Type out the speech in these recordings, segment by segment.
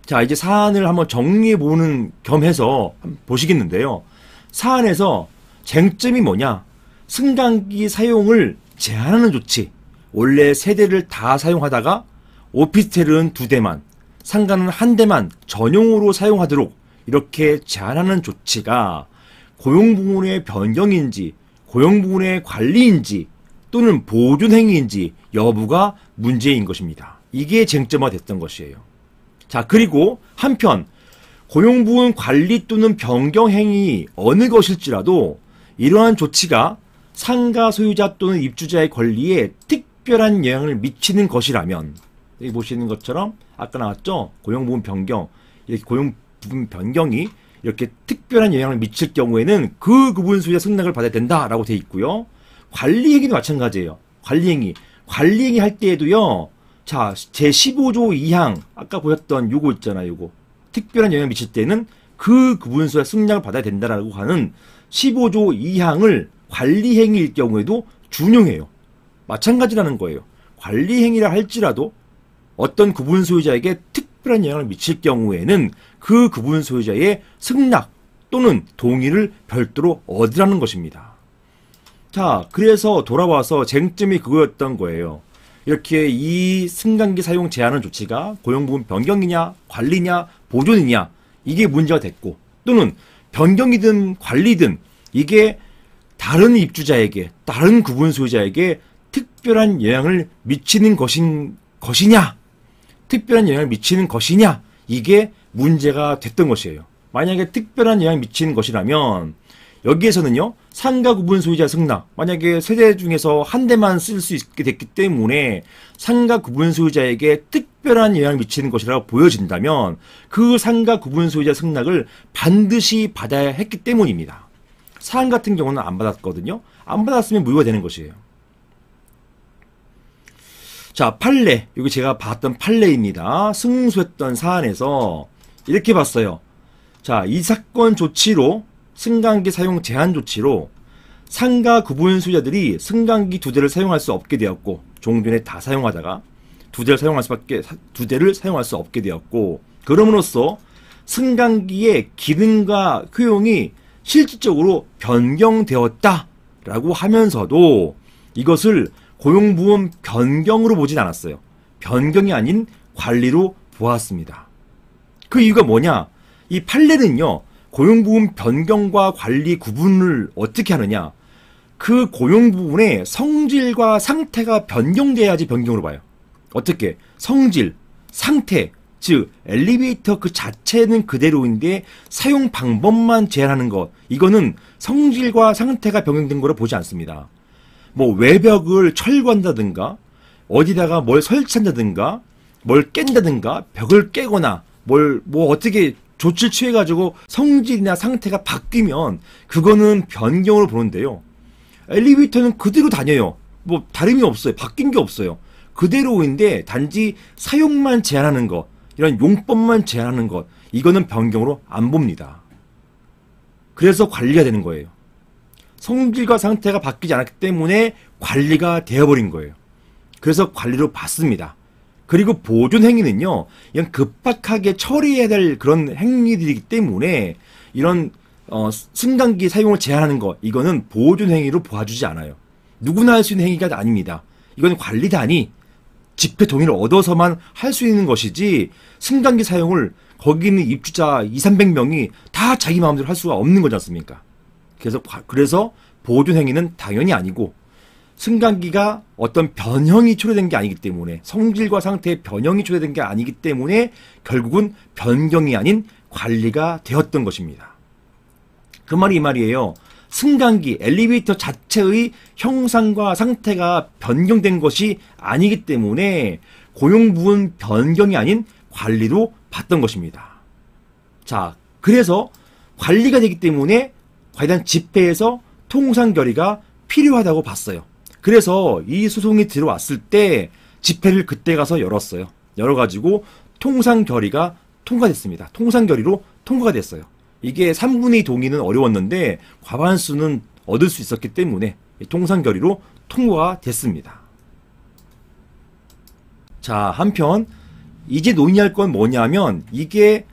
자, 이제 사안을 한번 정리해보는 겸해서 한번 보시겠는데요. 사안에서 쟁점이 뭐냐? 승강기 사용을 제한하는 조치. 원래 3대를 다 사용하다가 오피스텔은 2대만, 상가는 1대만 전용으로 사용하도록 이렇게 제한하는 조치가 고용부문의 변경인지, 고용부문의 관리인지, 또는 보존행위인지 여부가 문제인 것입니다. 이게 쟁점화 됐던 것이에요. 자, 그리고 한편 고용부문 관리 또는 변경행위 어느 것일지라도 이러한 조치가 상가 소유자 또는 입주자의 권리에 특별한 영향을 미치는 것이라면, 여기 보시는 것처럼 아까 나왔죠? 고용부문 변경, 이렇게 고용부문 변경이 이렇게 특별한 영향을 미칠 경우에는 그 구분 소유자 승낙을 받아야 된다라고 되어 있고요. 관리행위도 마찬가지예요. 관리행위 할 때에도요. 자, 제15조 2항 아까 보셨던 요거 있잖아요. 요거 특별한 영향을 미칠 때는 그 구분 소유자 승낙을 받아야 된다라고 하는 15조 2항을 관리행위일 경우에도 준용해요. 마찬가지라는 거예요. 관리행위라 할지라도 어떤 구분 소유자에게 특별한 영향을 미칠 경우에는 그 구분 소유자의 승낙 또는 동의를 별도로 얻으라는 것입니다. 자, 그래서 돌아와서 쟁점이 그거였던 거예요. 이렇게 이 승강기 사용 제한하는 조치가 고용부문 변경이냐, 관리냐, 보존이냐, 이게 문제가 됐고, 또는 변경이든 관리든 이게 다른 입주자에게, 다른 구분 소유자에게 특별한 영향을 미치는 것이냐, 특별한 영향을 미치는 것이냐, 이게 문제가 됐던 것이에요. 만약에 특별한 영향을 미치는 것이라면 여기에서는요, 상가 구분 소유자 승낙, 만약에 3대 중에서 1대만 쓸 수 있게 됐기 때문에 상가 구분 소유자에게 특별한 영향을 미치는 것이라고 보여진다면 그 상가 구분 소유자 승낙을 반드시 받아야 했기 때문입니다. 사안 같은 경우는 안 받았거든요. 안 받았으면 무효가 되는 것이에요. 자, 판례. 여기 제가 봤던 판례입니다. 승소했던 사안에서 이렇게 봤어요. 자, 이 사건 조치로 승강기 사용 제한 조치로 상가 구분 소유자들이 승강기 2대를 사용할 수 없게 되었고, 종전에 다 사용하다가 2대를 사용할 수 없게 되었고, 그럼으로써 승강기의 기능과 효용이 실질적으로 변경되었다라고 하면서도 이것을 고용부문 변경으로 보진 않았어요. 변경이 아닌 관리로 보았습니다. 그 이유가 뭐냐? 이 판례는요, 고용부문 변경과 관리 구분을 어떻게 하느냐? 그 고용부문의 성질과 상태가 변경돼야지 변경으로 봐요. 어떻게? 성질, 상태, 즉 엘리베이터 그 자체는 그대로인데 사용 방법만 제한하는 것, 이거는 성질과 상태가 변경된 거로 보지 않습니다. 뭐 외벽을 철거한다든가, 어디다가 뭘 설치한다든가, 뭘 깬다든가, 벽을 깨거나 뭐 어떻게 조치를 취해가지고 성질이나 상태가 바뀌면 그거는 변경으로 보는데요. 엘리베이터는 그대로 다녀요. 뭐 다름이 없어요. 바뀐 게 없어요. 그대로인데 단지 사용만 제한하는 것, 이런 용법만 제한하는 것, 이거는 변경으로 안 봅니다. 그래서 관리가 되는 거예요. 성질과 상태가 바뀌지 않았기 때문에 관리가 되어버린 거예요. 그래서 관리로 받습니다. 그리고 보존 행위는요, 그냥 급박하게 처리해야 될 그런 행위들이기 때문에 이런 승강기 사용을 제한하는 것, 이거는 보존 행위로 보아주지 않아요. 누구나 할 수 있는 행위가 아닙니다. 이건 관리단이 집회 동의를 얻어서만 할 수 있는 것이지, 승강기 사용을 거기 있는 입주자 200~300명이 다 자기 마음대로 할 수가 없는 거지 않습니까? 그래서 보존 행위는 당연히 아니고, 승강기가 어떤 변형이 초래된 게 아니기 때문에, 성질과 상태의 변형이 초래된 게 아니기 때문에 결국은 변경이 아닌 관리가 되었던 것입니다. 그 말이 이 말이에요. 승강기, 엘리베이터 자체의 형상과 상태가 변경된 것이 아니기 때문에 고용부문 변경이 아닌 관리로 봤던 것입니다. 자, 그래서 관리가 되기 때문에 과연 집회에서 통상결의가 필요하다고 봤어요. 그래서 이 소송이 들어왔을 때 집회를 그때 가서 열었어요. 열어가지고 통상결의가 통과됐습니다. 통상결의로 통과가 됐어요. 이게 3분의 2 동의는 어려웠는데 과반수는 얻을 수 있었기 때문에 통상결의로 통과가 됐습니다. 자, 한편 이제 논의할 건 뭐냐면 이게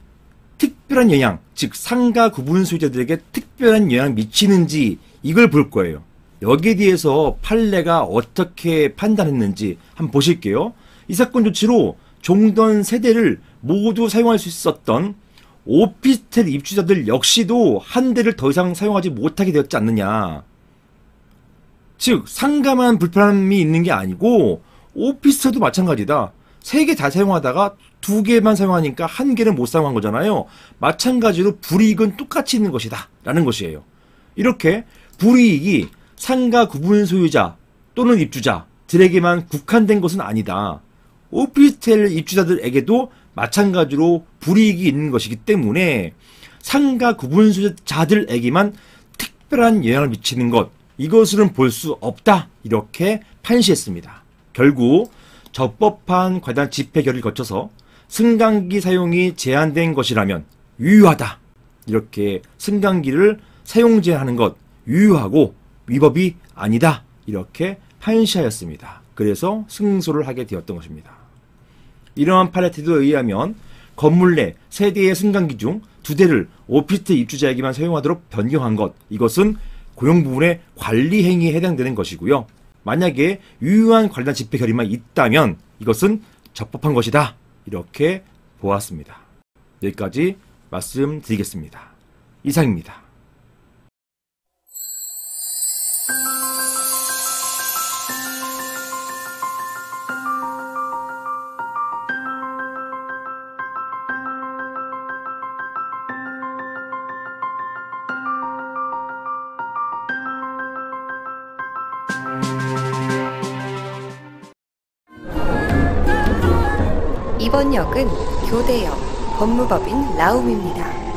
특별한 영향, 즉 상가 구분 소유자들에게 특별한 영향을 미치는지 이걸 볼 거예요. 여기에 대해서 판례가 어떻게 판단했는지 한번 보실게요. 이 사건 조치로 종전 세대를 모두 사용할 수 있었던 오피스텔 입주자들 역시도 한 대를 더 이상 사용하지 못하게 되었지 않느냐. 즉 상가만 불편함이 있는 게 아니고 오피스텔도 마찬가지다. 3개 다 사용하다가 2개만 사용하니까 1개는 못 사용한 거잖아요. 마찬가지로 불이익은 똑같이 있는 것이다 라는 것이에요. 이렇게 불이익이 상가 구분 소유자 또는 입주자들에게만 국한된 것은 아니다. 오피스텔 입주자들에게도 마찬가지로 불이익이 있는 것이기 때문에 상가 구분 소유자들에게만 특별한 영향을 미치는 것, 이것으로는 볼 수 없다. 이렇게 판시했습니다. 결국 적법한 관련 집회 결의를 거쳐서 승강기 사용이 제한된 것이라면 유효하다. 이렇게 승강기를 사용 제한하는 것 유효하고 위법이 아니다. 이렇게 판시하였습니다. 그래서 승소를 하게 되었던 것입니다. 이러한 판례 태도에 의하면 건물 내 3대의 승강기 중 2대를 오피스텔 입주자에게만 사용하도록 변경한 것, 이것은 고용 부분의 관리 행위에 해당되는 것이고요. 만약에 유효한 관련 집회 결의만 있다면 이것은 적법한 것이다. 이렇게 보았습니다. 여기까지 말씀드리겠습니다. 이상입니다. 이번 역은 교대역 법무법인 라움입니다.